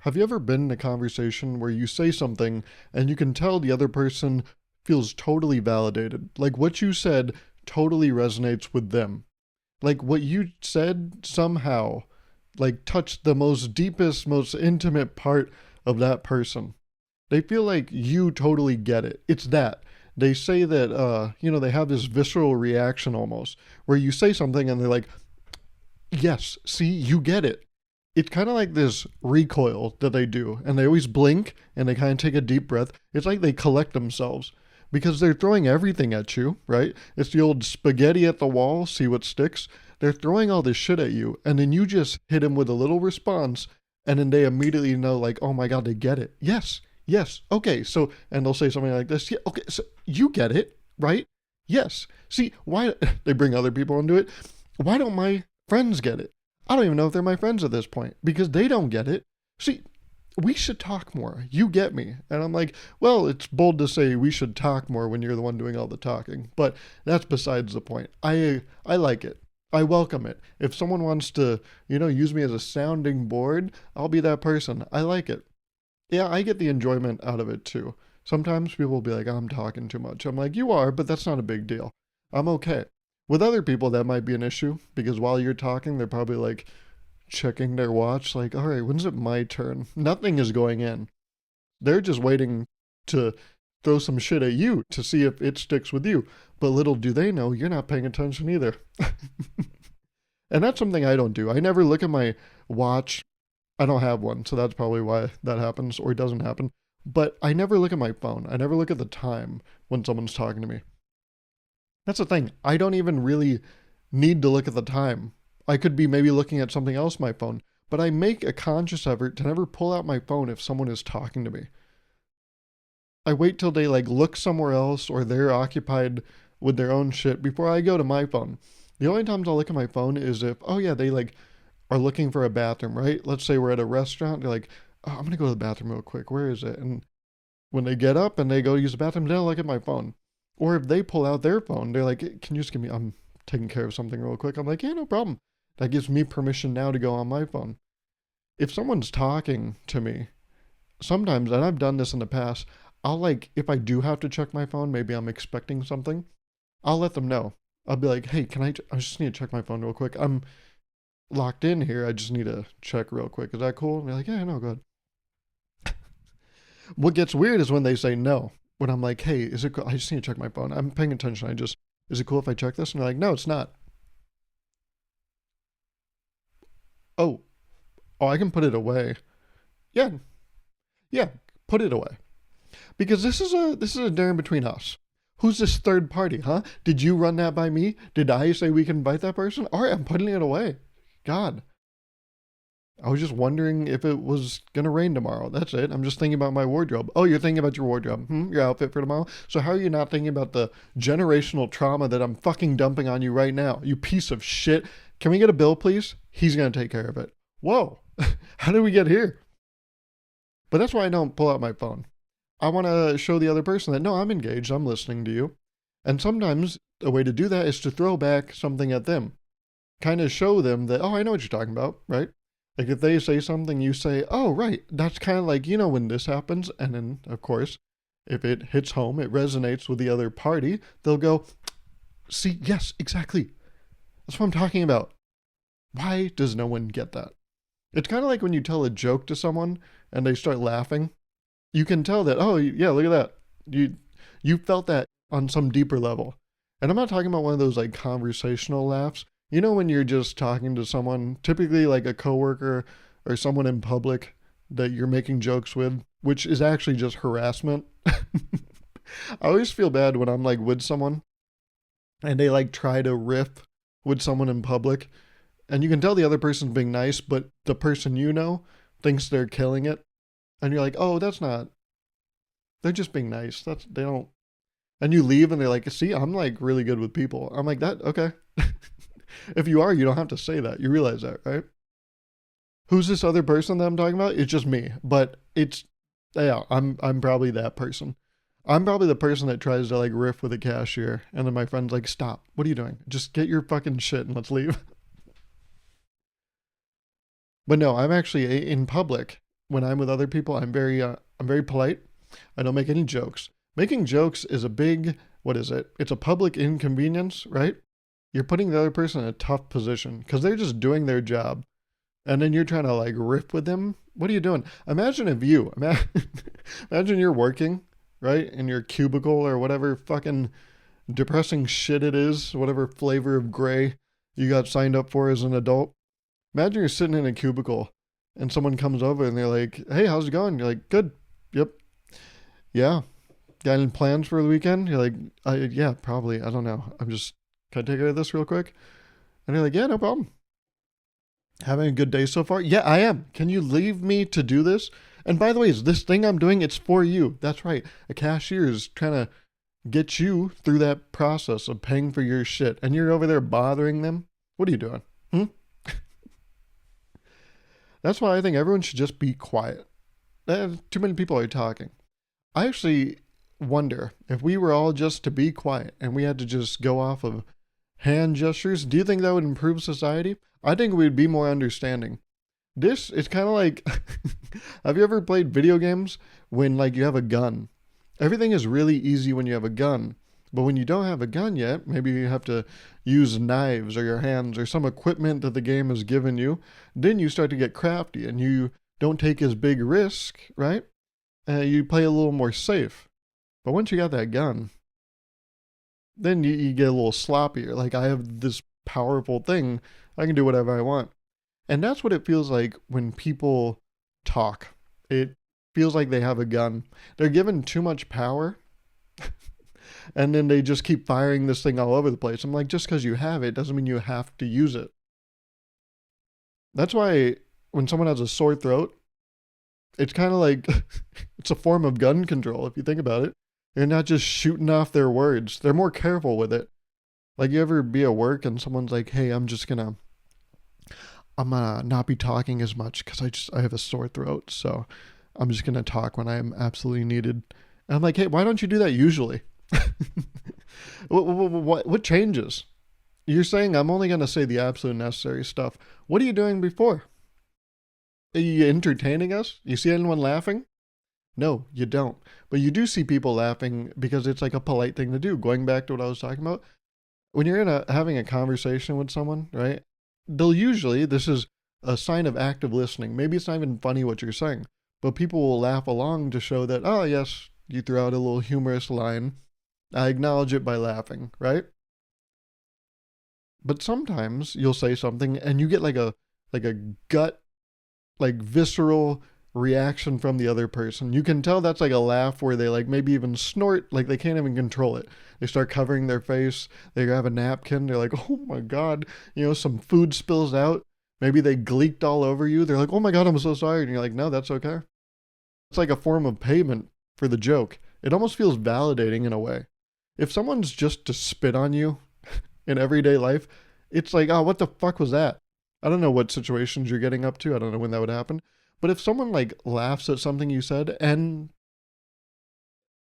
Have you ever been in a conversation where you say something and you can tell the other person feels totally validated? Like what you said totally resonates with them. Like what you said somehow like touched the most deepest, most intimate part of that person. They feel like you totally get it. It's that. They say that they have this visceral reaction almost where you say something and they're like, "Yes, see, you get it." It's kind of like this recoil that they do, and they always blink and they kind of take a deep breath. It's like they collect themselves because they're throwing everything at you, right? It's the old spaghetti at the wall, see what sticks. They're throwing all this shit at you, and then you just hit them with a little response, and then they immediately know, like, oh my God, they get it. Yes, yes, okay, so, and they'll say something like this, yeah, okay, so you get it, right? Yes. See, why, they bring other people into it. Why don't my friends get it? I don't even know if they're my friends at this point because they don't get it. See, we should talk more. You get me. And I'm like, well, it's bold to say we should talk more when you're the one doing all the talking, but that's besides the point. I like it. I welcome it. If someone wants to, use me as a sounding board, I'll be that person. I like it. Yeah, I get the enjoyment out of it too. Sometimes people will be like, I'm talking too much. I'm like, you are, but that's not a big deal. I'm okay. With other people, that might be an issue because while you're talking, they're probably like checking their watch, like, all right, when's it my turn? Nothing is going in. They're just waiting to throw some shit at you to see if it sticks with you. But little do they know, you're not paying attention either. And that's something I don't do. I never look at my watch. I don't have one, so that's probably why that happens or it doesn't happen. But I never look at my phone. I never look at the time when someone's talking to me. That's the thing. I don't even really need to look at the time. I could be maybe looking at something else on my phone, but I make a conscious effort to never pull out my phone if someone is talking to me. I wait till they like look somewhere else or they're occupied with their own shit before I go to my phone. The only times I'll look at my phone is if, oh yeah, they like are looking for a bathroom, right? Let's say we're at a restaurant, they're like, oh, I'm gonna go to the bathroom real quick. Where is it? And when they get up and they go use the bathroom, they'll look at my phone. Or if they pull out their phone, they're like, can you just give me, I'm taking care of something real quick. I'm like, yeah, no problem. That gives me permission now to go on my phone. If someone's talking to me, sometimes, and I've done this in the past, I'll like, if I do have to check my phone, maybe I'm expecting something, I'll let them know. I'll be like, hey, I just need to check my phone real quick. I'm locked in here. I just need to check real quick. Is that cool? And they're like, yeah, no, go ahead. What gets weird is when they say no. When I'm like, hey, is it cool? I just need to check my phone. I'm paying attention. Is it cool if I check this? And they're like, no, it's not. Oh, oh, I can put it away. Yeah, yeah, put it away. Because this is a dinner between us. Who's this third party, huh? Did you run that by me? Did I say we can invite that person? All right, I'm putting it away. God. I was just wondering if it was gonna rain tomorrow. That's it. I'm just thinking about my wardrobe. Oh, you're thinking about your wardrobe, your outfit for tomorrow. So how are you not thinking about the generational trauma that I'm fucking dumping on you right now? You piece of shit. Can we get a bill, please? He's gonna take care of it. Whoa, how did we get here? But that's why I don't pull out my phone. I want to show the other person that no, I'm engaged. I'm listening to you. And sometimes a way to do that is to throw back something at them, kind of show them that, oh, I know what you're talking about, right? Like if they say something, you say, oh, right, that's kind of like, when this happens. And then, of course, if it hits home, it resonates with the other party, they'll go, see, yes, exactly. That's what I'm talking about. Why does no one get that? It's kind of like when you tell a joke to someone and they start laughing. You can tell that, oh, yeah, look at that. You felt that on some deeper level. And I'm not talking about one of those like conversational laughs. When you're just talking to someone, typically like a coworker or someone in public that you're making jokes with, which is actually just harassment. I always feel bad when I'm like with someone and they like try to riff with someone in public. And you can tell the other person's being nice, but the person thinks they're killing it. And you're like, oh, that's not, they're just being nice. They don't, and you leave and they're like, see, I'm like really good with people. I'm like, that, okay. If you are, you don't have to say that. You realize that, right? Who's this other person that I'm talking about? It's just me. But yeah, I'm probably that person. I'm probably the person that tries to like riff with a cashier. And then my friend's like, stop. What are you doing? Just get your fucking shit and let's leave. But no, I'm actually in public. when I'm with other people, I'm very polite. I don't make any jokes. Making jokes is a big, what is it? It's a public inconvenience, right? You're putting the other person in a tough position because they're just doing their job. And then you're trying to like riff with them. What are you doing? Imagine if you, imagine you're working, right? In your cubicle or whatever fucking depressing shit it is, whatever flavor of gray you got signed up for as an adult. Imagine you're sitting in a cubicle and someone comes over and they're like, hey, how's it going? You're like, good. Yep. Yeah. Got any plans for the weekend? You're like, yeah, probably. I don't know. Can I take care of this real quick? And you're like, yeah, no problem. Having a good day so far? Yeah, I am. Can you leave me to do this? And by the way, is this thing I'm doing, it's for you. That's right. A cashier is trying to get you through that process of paying for your shit. And you're over there bothering them? What are you doing? That's why I think everyone should just be quiet. Too many people are talking. I actually wonder if we were all just to be quiet and we had to just go off of hand gestures, do you think that would improve society? I think we'd be more understanding. This is kind of like, have you ever played video games when like you have a gun? Everything is really easy when you have a gun. But when you don't have a gun yet, maybe you have to use knives or your hands or some equipment that the game has given you. Then you start to get crafty and you don't take as big risk, right? You play a little more safe. But once you got that gun, then you get a little sloppier. Like, I have this powerful thing. I can do whatever I want. And that's what it feels like when people talk. It feels like they have a gun. They're given too much power. And then they just keep firing this thing all over the place. I'm like, just because you have it doesn't mean you have to use it. That's why when someone has a sore throat, it's kind of like, it's a form of gun control if you think about it. They're not just shooting off their words. They're more careful with it. Like, you ever be at work and someone's like, hey, I'm gonna not be talking as much because I have a sore throat. So I'm just gonna talk when I am absolutely needed. And I'm like, hey, why don't you do that usually? What changes? You're saying I'm only gonna say the absolute necessary stuff. What are you doing before? Are you entertaining us? You see anyone laughing? No, you don't. But you do see people laughing because it's like a polite thing to do. Going back to what I was talking about, when you're having a conversation with someone, right? They'll usually, this is a sign of active listening. Maybe it's not even funny what you're saying, but people will laugh along to show that, oh yes, you threw out a little humorous line. I acknowledge it by laughing, right? But sometimes you'll say something and you get like a gut, like visceral reaction from the other person. You can tell that's like a laugh where they like maybe even snort, like they can't even control it. They start covering their face. They grab a napkin. They're like, oh my God, some food spills out. Maybe they gleeked all over you. They're like, oh my God, I'm so sorry. And you're like, no, that's okay. It's like a form of payment for the joke. It almost feels validating in a way. If someone's just to spit on you in everyday life, it's like, oh, what the fuck was that? I don't know what situations you're getting up to. I don't know when that would happen. But if someone like laughs at something you said and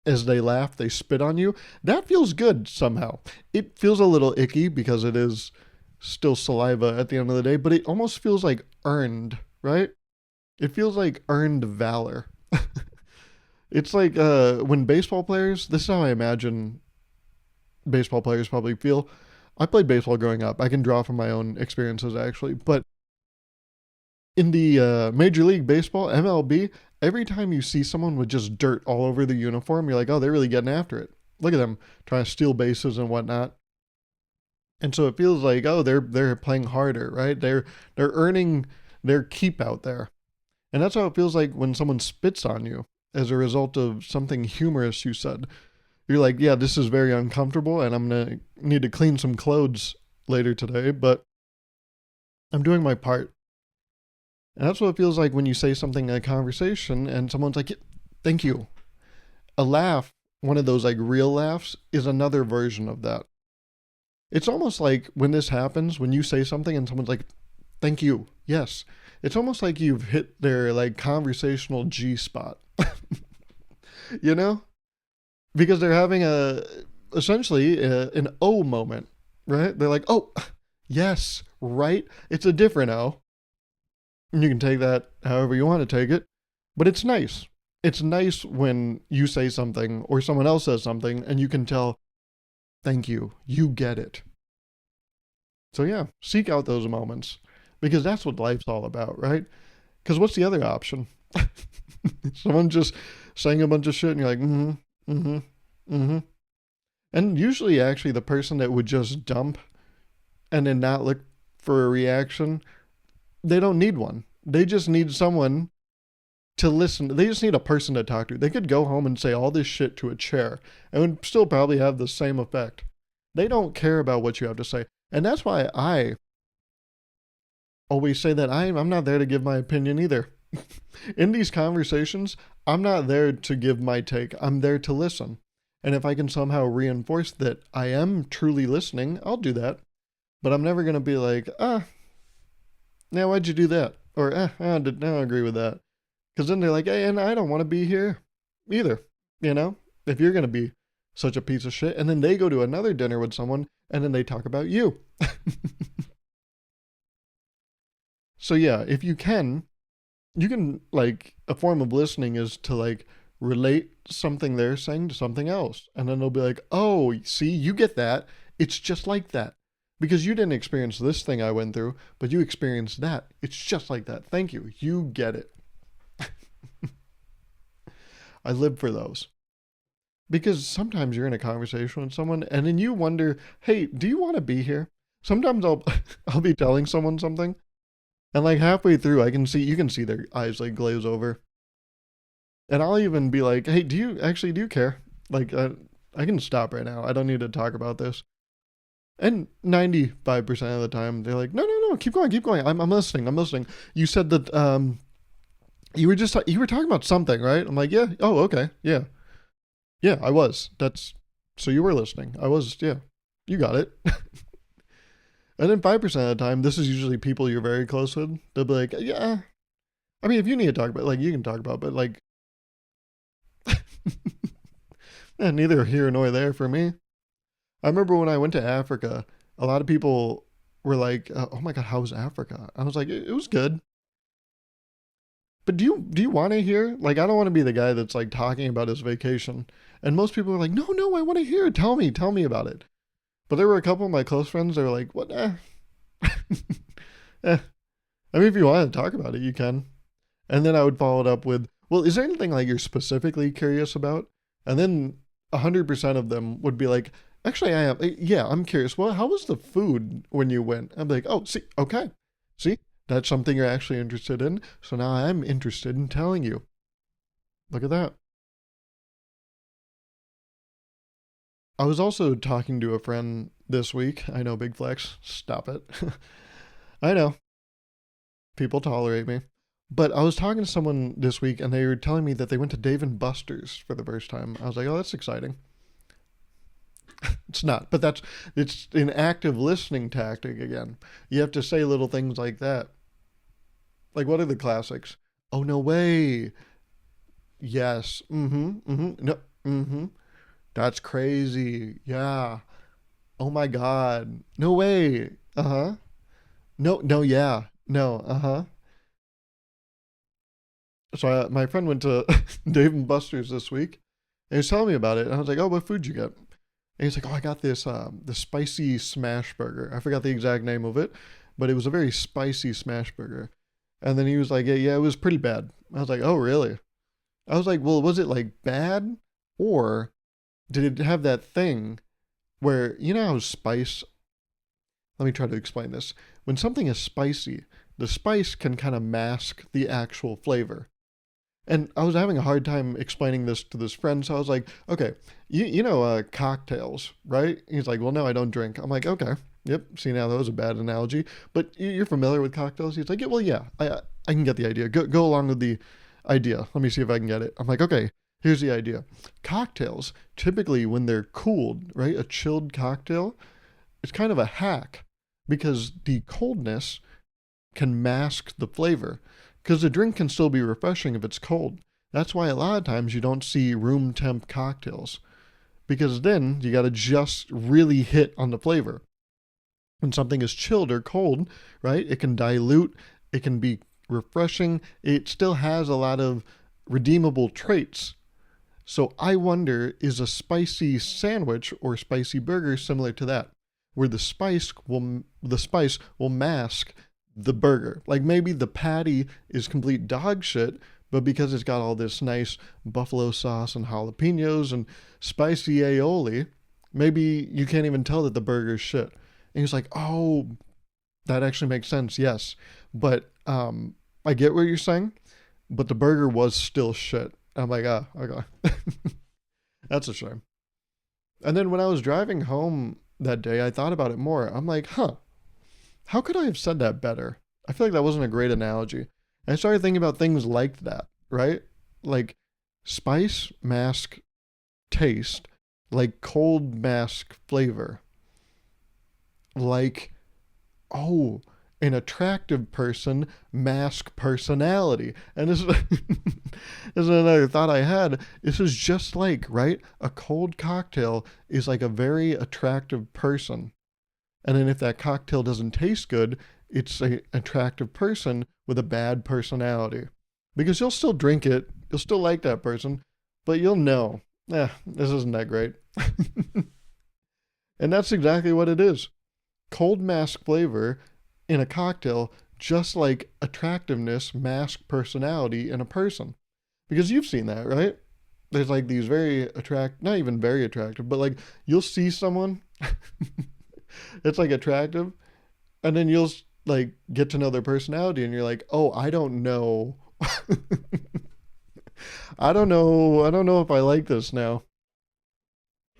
as they laugh, they spit on you, that feels good somehow. It feels a little icky because it is still saliva at the end of the day, but it almost feels like earned, right? It feels like earned valor. It's like when baseball players, this is how I imagine baseball players probably feel. I played baseball growing up. I can draw from my own experiences actually, but in the Major League Baseball, MLB, every time you see someone with just dirt all over the uniform, you're like, oh, they're really getting after it. Look at them trying to steal bases and whatnot. And so it feels like, oh, they're playing harder, right? They're earning their keep out there. And that's how it feels like when someone spits on you as a result of something humorous you said. You're like, yeah, this is very uncomfortable and I'm going to need to clean some clothes later today, but I'm doing my part. And that's what it feels like when you say something in a conversation and someone's like, thank you. A laugh, one of those like real laughs, is another version of that. It's almost like when this happens, when you say something and someone's like, thank you. Yes. It's almost like you've hit their like conversational G-spot. Because they're having essentially an O moment, right? They're like, oh, yes, right? It's a different O. And you can take that however you want to take it. But it's nice. It's nice when you say something or someone else says something and you can tell, thank you, you get it. So yeah, seek out those moments because that's what life's all about, right? Because what's the other option? Someone just saying a bunch of shit and you're like, mm-hmm, mm-hmm, mm-hmm. And usually actually the person that would just dump and then not look for a reaction, they don't need one. They just need someone to listen. They just need a person to talk to. They could go home and say all this shit to a chair and would still probably have the same effect. They don't care about what you have to say. And that's why I always say that I'm not there to give my opinion either. In these conversations, I'm not there to give my take. I'm there to listen. And if I can somehow reinforce that I am truly listening, I'll do that. But I'm never going to be like, now why'd you do that? Or, I don't agree with that. Because then they're like, hey, and I don't want to be here either. You know, if you're going to be such a piece of shit, and then they go to another dinner with someone, and then they talk about you. So yeah, if you can, like, a form of listening is to, like, relate something they're saying to something else. And then they'll be like, oh, see, you get that. It's just like that. Because you didn't experience this thing I went through, but you experienced that. It's just like that. Thank you. You get it. I live for those. Because sometimes you're in a conversation with someone and then you wonder, hey, do you want to be here? Sometimes I'll be telling someone something and like halfway through you can see their eyes like glaze over. And I'll even be like, hey, do you care? Like, I can stop right now. I don't need to talk about this. And 95% of the time, they're like, no, keep going. I'm listening. You said that, you were talking about something, right? I'm like, yeah. Oh, okay. Yeah. Yeah, I was. So you were listening. I was, yeah. You got it. And then 5% of the time, this is usually people you're very close with. They'll be like, yeah. I mean, if you need to talk about it, like, you can talk about it, but like, neither here nor there for me. I remember when I went to Africa, a lot of people were like, oh my God, how was Africa? I was like, it was good. But do you want to hear? Like, I don't want to be the guy that's like talking about his vacation. And most people are like, no, I want to hear. Tell me about it. But there were a couple of my close friends that were like, what? I mean, if you want to talk about it, you can. And then I would follow it up with, well, is there anything like you're specifically curious about? And then 100% of them would be like, actually, I am. Yeah, I'm curious. Well, how was the food when you went? I'm like, oh, see, okay. See, that's something you're actually interested in. So now I'm interested in telling you. Look at that. I was also talking to a friend this week. I know, big flex. Stop it. I know. People tolerate me. But I was talking to someone this week and they were telling me that they went to Dave and Buster's for the first time. I was like, oh, that's exciting. It's not, but it's an active listening tactic again. You have to say little things like that. Like, what are the classics? Oh, no way. Yes. No. That's crazy. Yeah. Oh my God. No way. Uh-huh. No, yeah. No, uh-huh. So my friend went to Dave and Buster's this week and he was telling me about it. And I was like, oh, what food you get? And he's like, oh, I got this the spicy smash burger. I forgot the exact name of it, but it was a very spicy smash burger. And then he was like, yeah, it was pretty bad. I was like, oh, really? I was like, well, was it like bad? Or did it have that thing where, you know how spice, let me try to explain this. When something is spicy, the spice can kind of mask the actual flavor. And I was having a hard time explaining this to this friend, so I was like, okay, you know cocktails, right? He's like, well, no, I don't drink. I'm like, okay, yep, see, now that was a bad analogy, but you're familiar with cocktails? He's like, yeah, well, yeah, I can get the idea. Go along with the idea. Let me see if I can get it. I'm like, okay, here's the idea. Cocktails, typically when they're cooled, right, a chilled cocktail, it's kind of a hack because the coldness can mask the flavor. Because the drink can still be refreshing if it's cold. That's why a lot of times you don't see room temp cocktails. Because then you got to just really hit on the flavor. When something is chilled or cold, right, it can dilute, it can be refreshing. It still has a lot of redeemable traits. So I wonder, is a spicy sandwich or spicy burger similar to that, where the spice will mask the burger? Like maybe the patty is complete dog shit, but because it's got all this nice buffalo sauce and jalapenos and spicy aioli, maybe you can't even tell that the burger's shit. And he's like, oh, that actually makes sense, yes. But I get what you're saying, but the burger was still shit. I'm like, ah, okay. That's a shame. And then when I was driving home that day, I thought about it more. I'm like, huh, how could I have said that better? I feel like that wasn't a great analogy. And I started thinking about things like that, right? Like spice mask taste, like cold mask flavor, like, oh, an attractive person mask personality. And this is, this is another thought I had. This is just like, right? A cold cocktail is like a very attractive person. And then if that cocktail doesn't taste good, it's an attractive person with a bad personality. Because you'll still drink it, you'll still like that person, but you'll know, this isn't that great. And that's exactly what it is. Cold mask flavor in a cocktail, just like attractiveness mask personality in a person. Because you've seen that, right? There's like these not even very attractive, but like you'll see someone that's like attractive, and then you'll like get to know their personality and you're like, oh, I don't know. I don't know if I like this now.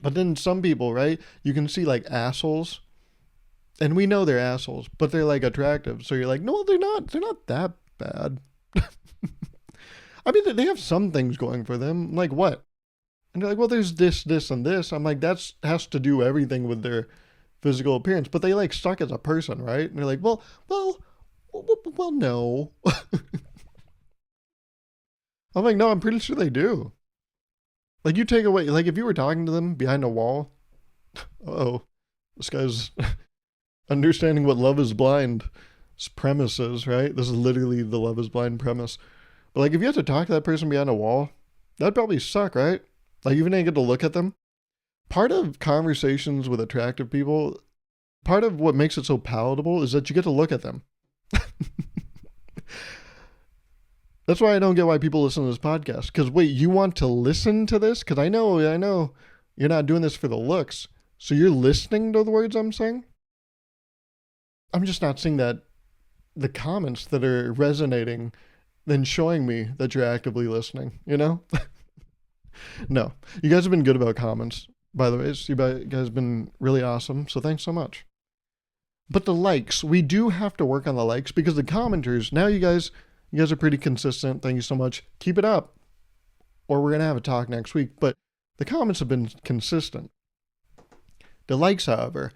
But then some people, right? You can see like assholes, and we know they're assholes, but they're like attractive. So you're like, no, they're not. They're not that bad. I mean, they have some things going for them. Like what? And they're like, well, there's this, this, and this. I'm like, that's has to do everything with their physical appearance, but they like suck as a person, right? And they're like, well, no. I'm like, no, I'm pretty sure they do. Like you take away, like if you were talking to them behind a wall, oh, this guy's understanding what Love is Blind's premise is, right? This is literally the Love is Blind premise. But like if you had to talk to that person behind a wall, that'd probably suck, right? Like even didn't get to look at them. Part of conversations with attractive people, part of what makes it so palatable is that you get to look at them. That's why I don't get why people listen to this podcast. Because wait, you want to listen to this? Because I know you're not doing this for the looks. So you're listening to the words I'm saying? I'm just not seeing that the comments that are resonating then showing me that you're actively listening, you know? No. You guys have been good about comments, by the way. You guys have been really awesome. So thanks so much. But the likes, we do have to work on the likes because the commenters, now you guys are pretty consistent. Thank you so much. Keep it up. Or we're going to have a talk next week. But the comments have been consistent. The likes, however,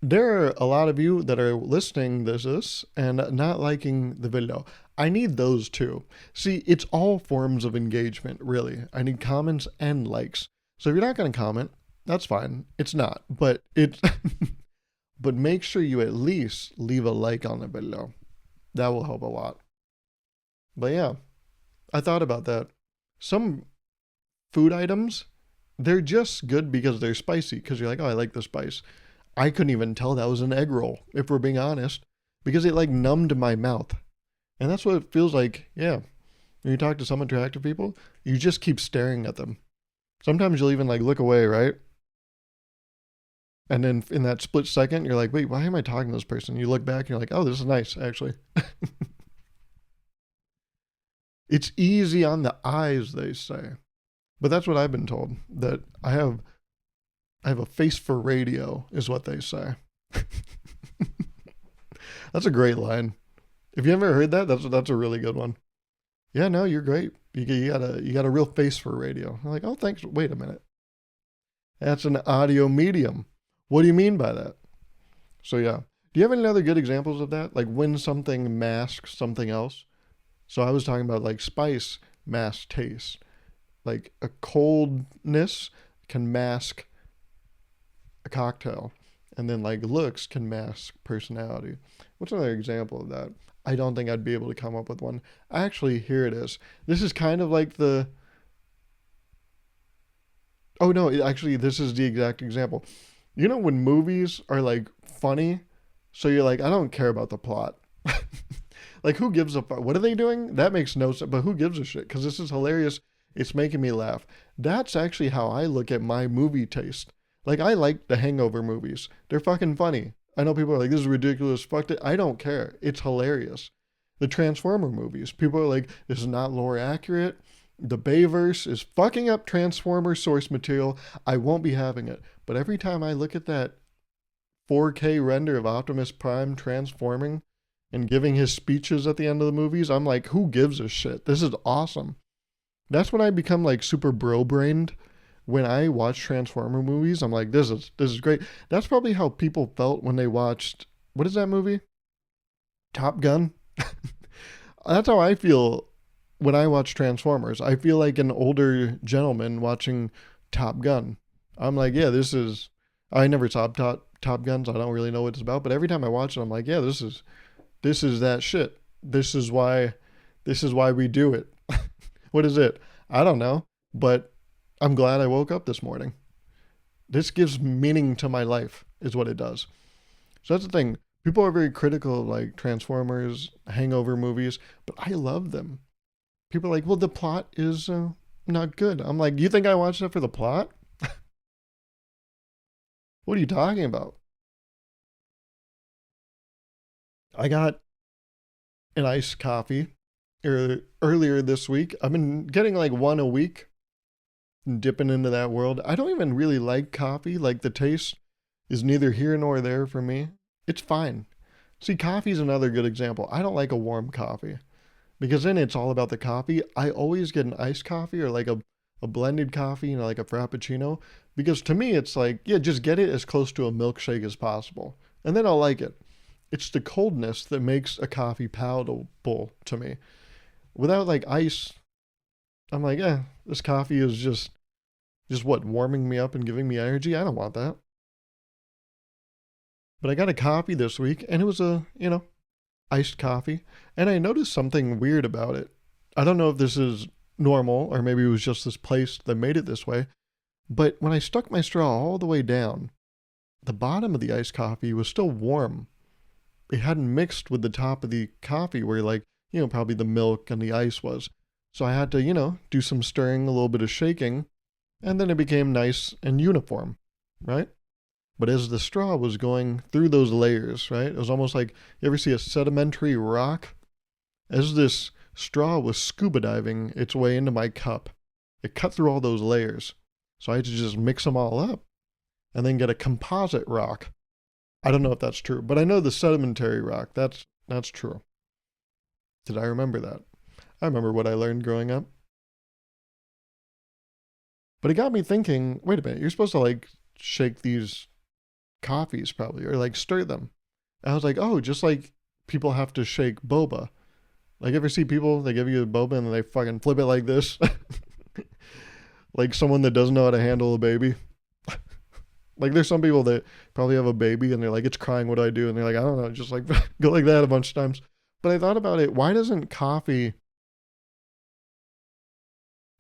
there are a lot of you that are listening to this and not liking the video. I need those too. See, it's all forms of engagement, really. I need comments and likes. So if you're not going to comment, that's fine. It's not. But but make sure you at least leave a like on the video. That will help a lot. But yeah, I thought about that. Some food items, they're just good because they're spicy. Because you're like, oh, I like the spice. I couldn't even tell that was an egg roll, if we're being honest. Because it like numbed my mouth. And that's what it feels like, yeah. When you talk to some attractive people, you just keep staring at them. Sometimes you'll even like look away, right? And then in that split second, you're like, wait, why am I talking to this person? You look back and you're like, oh, this is nice, actually. It's easy on the eyes, they say. But that's what I've been told, that I have a face for radio, is what they say. That's a great line. If you ever heard that, that's a really good one. Yeah, no, you're great. You got a real face for radio. I'm like, oh, thanks. Wait a minute. That's an audio medium. What do you mean by that? So yeah. Do you have any other good examples of that? Like when something masks something else? So I was talking about like spice masks taste. Like a coldness can mask a cocktail. And then like looks can mask personality. What's another example of that? I don't think I'd be able to come up with one. Actually, here it is. This is kind of like the. Oh no, actually, this is the exact example. You know when movies are like funny, so you're like, I don't care about the plot. Like, who gives a fuck? What are they doing? That makes no sense. But who gives a shit? Because this is hilarious. It's making me laugh. That's actually how I look at my movie taste. Like, I like the Hangover movies. They're fucking funny. I know people are like, this is ridiculous. Fuck it. I don't care. It's hilarious. The Transformer movies. People are like, this is not lore accurate. The Bayverse is fucking up Transformer source material. I won't be having it. But every time I look at that 4K render of Optimus Prime transforming and giving his speeches at the end of the movies, I'm like, who gives a shit? This is awesome. That's when I become like super bro brained. When I watch Transformer movies, I'm like, this is great. That's probably how people felt when they watched, what is that movie? Top Gun? That's how I feel when I watch Transformers. I feel like an older gentleman watching Top Gun. I'm like, yeah, this is. I never saw Top Gun, so I don't really know what it's about. But every time I watch it, I'm like, yeah, this is that shit. This is why we do it. What is it? I don't know, but I'm glad I woke up this morning. This gives meaning to my life, is what it does. So that's the thing. People are very critical of like Transformers, Hangover movies, but I love them. People are like, well, the plot is not good. I'm like, you think I watched that for the plot? What are you talking about? I got an iced coffee earlier this week. I've been getting like one a week, dipping into that world. I don't even really like coffee. Like the taste is neither here nor there for me. It's fine. See, coffee is another good example. I don't like a warm coffee because then it's all about the coffee. I always get an iced coffee or like a blended coffee, like a frappuccino, because to me it's like, yeah, just get it as close to a milkshake as possible, and then I'll like it. It's the coldness that makes a coffee palatable to me. Without like ice, I'm like, this coffee is just what, warming me up and giving me energy. I don't want that. But I got a coffee this week, and it was a, iced coffee, and I noticed something weird about it. I don't know if this is normal, or maybe it was just this place that made it this way, but when I stuck my straw all the way down, the bottom of the iced coffee was still warm. It hadn't mixed with the top of the coffee where like, probably the milk and the ice was. So I had to, do some stirring, a little bit of shaking, and then it became nice and uniform, right? But as the straw was going through those layers, right? It was almost like, you ever see a sedimentary rock? As this straw was scuba diving its way into my cup, it cut through all those layers. So I had to just mix them all up and then get a composite rock. I don't know if that's true, but I know the sedimentary rock, that's true. Did I remember that? I remember what I learned growing up. But it got me thinking, wait a minute, you're supposed to like shake these coffees probably, or like stir them. And I was like, oh, just like people have to shake boba. Like, ever see people, they give you a boba and they fucking flip it like this? Like someone that doesn't know how to handle a baby. Like, there's some people that probably have a baby and they're like, it's crying, what do I do? And they're like, I don't know, just like go like that a bunch of times. But I thought about it, why doesn't coffee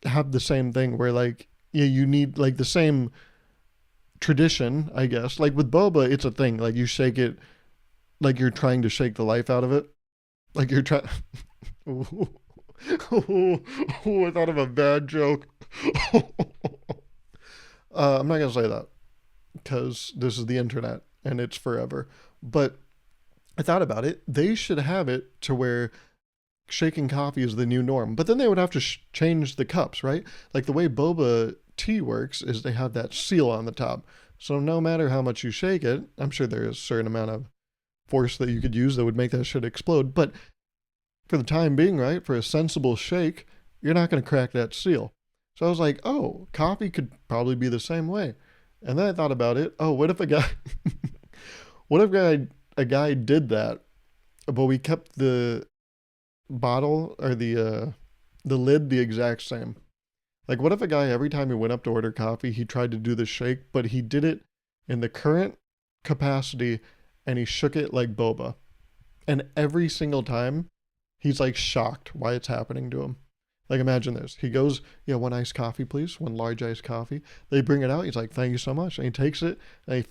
have the same thing where like, yeah, you need like the same tradition, I guess. Like with boba, it's a thing. Like you shake it like you're trying to shake the life out of it. Like you're trying. I thought of a bad joke. I'm not gonna say that because this is the internet and it's forever. But I thought about it. They should have it to where shaking coffee is the new norm. But then they would have to change the cups, right? Like the way boba tea works is they have that seal on the top. So no matter how much you shake it, I'm sure there is a certain amount of force that you could use that would make that shit explode. But for the time being, right, for a sensible shake, you're not going to crack that seal. So I was like, oh, coffee could probably be the same way. And then I thought about it. Oh, what if a guy, a guy did that, but we kept the bottle or the lid the exact same? Like, what if a guy, every time he went up to order coffee, he tried to do the shake, but he did it in the current capacity and he shook it like boba? And every single time, he's like shocked why it's happening to him. Like, imagine this. He goes, yeah, one iced coffee, please. One large iced coffee. They bring it out. He's like, thank you so much. And he takes it and he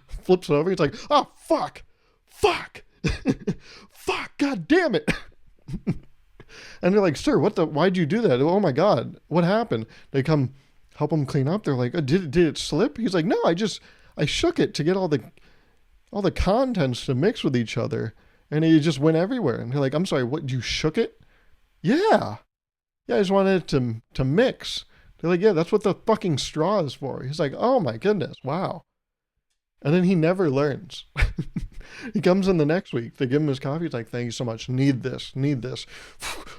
flips it over. He's like, oh, fuck. Fuck. Fuck. God damn it. And they're like, sir, why'd you do that? Oh my God. What happened? They come help him clean up. They're like, oh, did it slip? He's like, no, I shook it to get all the contents to mix with each other. And it just went everywhere. And they're like, I'm sorry, what, you shook it? Yeah. Yeah, I just wanted it to mix. They're like, yeah, that's what the fucking straw is for. He's like, oh my goodness, wow. And then he never learns. He comes in the next week. They give him his coffee. He's like, thank you so much. Need this.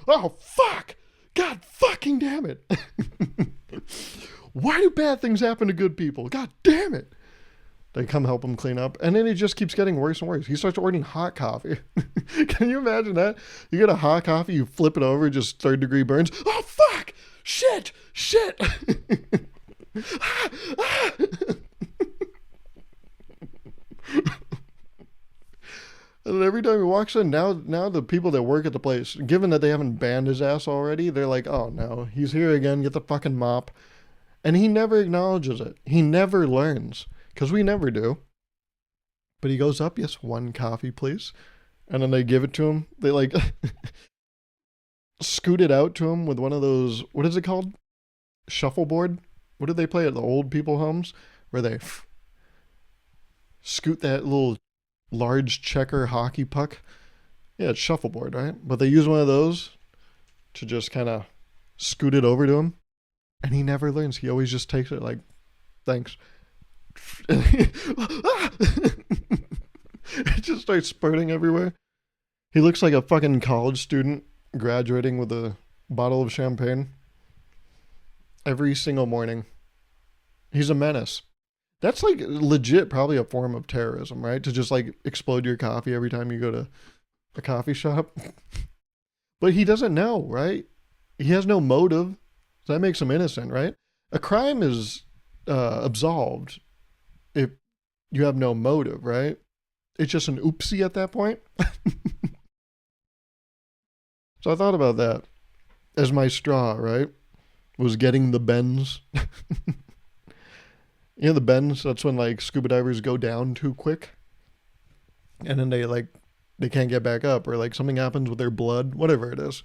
Oh, fuck. God fucking damn it. Why do bad things happen to good people? God damn it. They come help him clean up. And then it just keeps getting worse and worse. He starts ordering hot coffee. Can you imagine that? You get a hot coffee, you flip it over, just 3rd-degree burns. Oh, fuck! Shit! And every time he walks in, now the people that work at the place, given that they haven't banned his ass already, they're like, oh no, he's here again, get the fucking mop. And he never acknowledges it. He never learns. Because we never do. But he goes up, yes, one coffee, please. And then they give it to him. They like scoot it out to him with one of those, what is it called? Shuffleboard? What did they play at the old people homes? Where they scoot that little large checker hockey puck. Yeah, it's shuffleboard, right? But they use one of those to just kind of scoot it over to him. And he never learns. He always just takes it like, thanks. It just starts spurting everywhere. He looks like a fucking college student graduating with a bottle of champagne every single morning. He's a menace. That's like legit probably a form of terrorism, right? To just like explode your coffee every time you go to a coffee shop. But he doesn't know, right? He has no motive. So that makes him innocent, right? A crime is absolved if you have no motive, right? It's just an oopsie at that point. So I thought about that as my straw, right? Was getting the bends. You know the bends? That's when like scuba divers go down too quick. And then they can't get back up, or like something happens with their blood, whatever it is.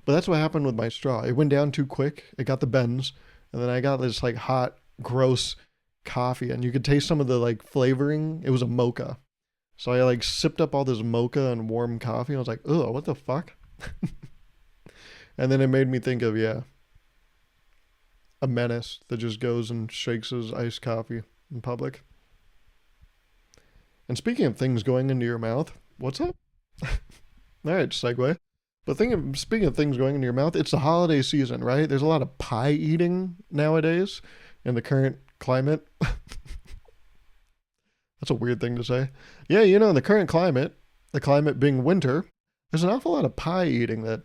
But that's what happened with my straw. It went down too quick. It got the bends. And then I got this like hot, gross coffee, and you could taste some of the like flavoring. It was a mocha. So I like sipped up all this mocha and warm coffee. I was like, ugh, what the fuck? And then it made me think of, yeah, a menace that just goes and shakes his iced coffee in public. And speaking of things going into your mouth, what's up? All right, segue. But speaking of things going into your mouth, it's the holiday season, right? There's a lot of pie eating nowadays in the current climate. That's a weird thing to say. Yeah, you know, in the current climate, the climate being winter, there's an awful lot of pie eating that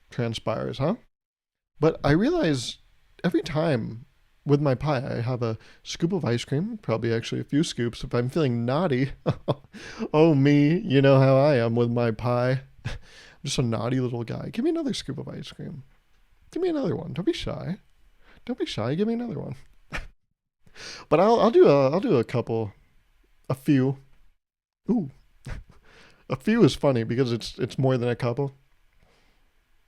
transpires, huh? But I realize every time with my pie, I have a scoop of ice cream, probably actually a few scoops. If I'm feeling naughty, oh me, you know how I am with my pie. I'm just a naughty little guy. Give me another scoop of ice cream. Give me another one. Don't be shy. Don't be shy. Give me another one. But I'll do a few. Ooh, a few is funny because it's more than a couple.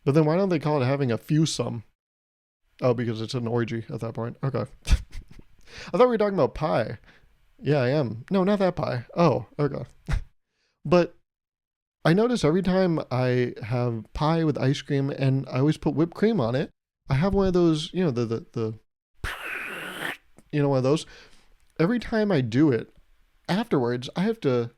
But then why don't they call it having a fewsome? Oh, because it's an orgy at that point. Okay. I thought we were talking about pie. Yeah, I am. No, not that pie. Oh, okay. But I notice every time I have pie with ice cream, and I always put whipped cream on it, I have one of those, you know, the you know, one of those. Every time I do it, afterwards, I have to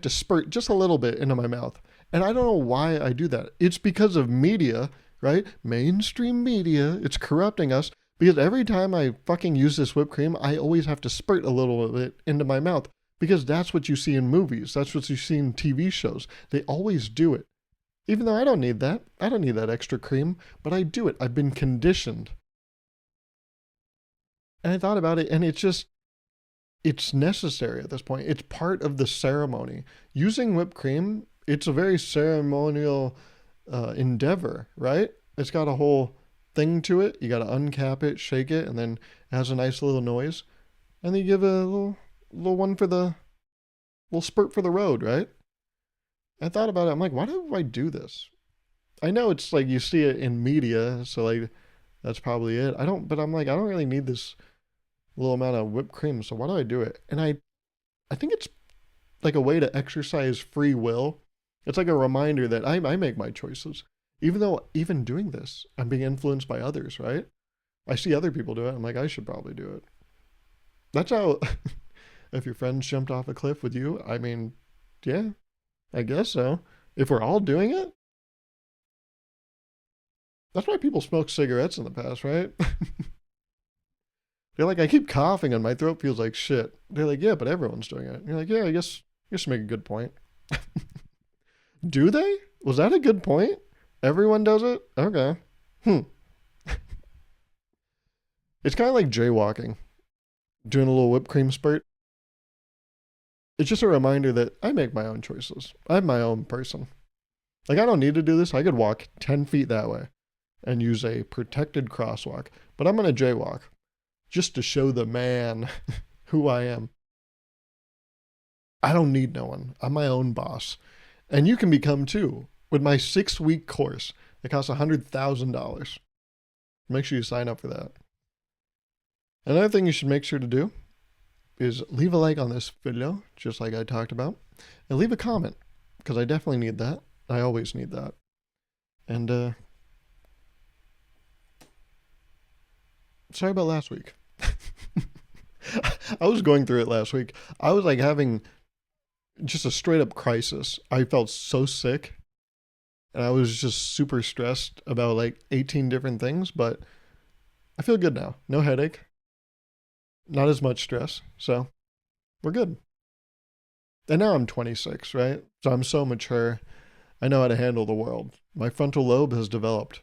spurt just a little bit into my mouth. And I don't know why I do that. It's because of media, right? Mainstream media. It's corrupting us. Because every time I fucking use this whipped cream, I always have to spurt a little bit into my mouth. Because that's what you see in movies. That's what you see in TV shows. They always do it. Even though I don't need that. I don't need that extra cream. But I do it. I've been conditioned. And I thought about it, and it's necessary at this point. It's part of the ceremony. Using whipped cream it's a very ceremonial endeavor, right? It's got a whole thing to it. You got to uncap it, shake it, and then it has a nice little noise. And then you give a little one for the little spurt for the road, right? I thought about it. I'm like, why do I do this? I know it's like you see it in media, so like that's probably it. But I'm like, I don't really need this little amount of whipped cream, so why do I do it? And I think it's like a way to exercise free will. It's like a reminder that I make my choices. Even though, even doing this, I'm being influenced by others, right? I see other people do it. I'm like, I should probably do it. That's how, if your friends jumped off a cliff with you, I mean, yeah, I guess so. If we're all doing it, that's why people smoke cigarettes in the past, right? They're like, I keep coughing and my throat feels like shit. They're like, yeah, but everyone's doing it. And you're like, yeah, I guess you make a good point. Do they? Was that a good point? Everyone does it? Okay. It's kind of like jaywalking, doing a little whipped cream spurt. It's just a reminder that I make my own choices. I'm my own person. Like, I don't need to do this. I could walk 10 feet that way and use a protected crosswalk, but I'm going to jaywalk just to show the man who I am. I don't need no one. I'm my own boss. And you can become too with my 6-week course. It costs $100,000. Make sure you sign up for that. Another thing you should make sure to do is leave a like on this video, just like I talked about, and leave a comment, because I definitely need that. I always need that. And sorry about last week. I was going through it last week. I was like having just a straight up crisis. I felt so sick. And I was just super stressed about like 18 different things, but I feel good now. No headache. Not as much stress. So we're good. And now I'm 26, right? So I'm so mature. I know how to handle the world. My frontal lobe has developed.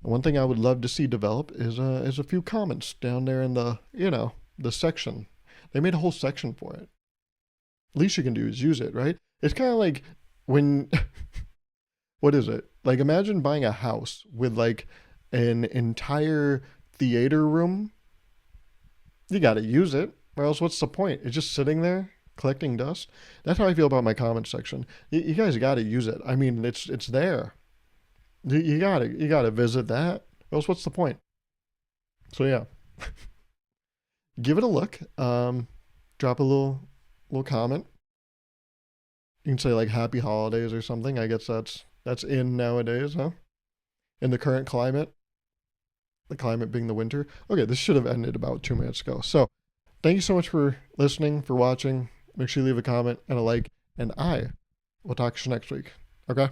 One thing I would love to see develop is a few comments down there in the, the section. They made a whole section for it. Least you can do is use it, right? It's kind of like when, what is it? Like imagine buying a house with like an entire theater room. You got to use it, or else what's the point? It's just sitting there collecting dust. That's how I feel about my comment section. You guys got to use it. I mean, it's there. You gotta visit that. Or else what's the point? So yeah, give it a look. Drop a little comment. You can say like happy holidays or something. I guess that's in nowadays, huh? In the current climate. The climate being the winter. Okay, this should have ended about 2 minutes ago. So thank you so much for listening, for watching. Make sure you leave a comment and a like, and I will talk to you next week. Okay?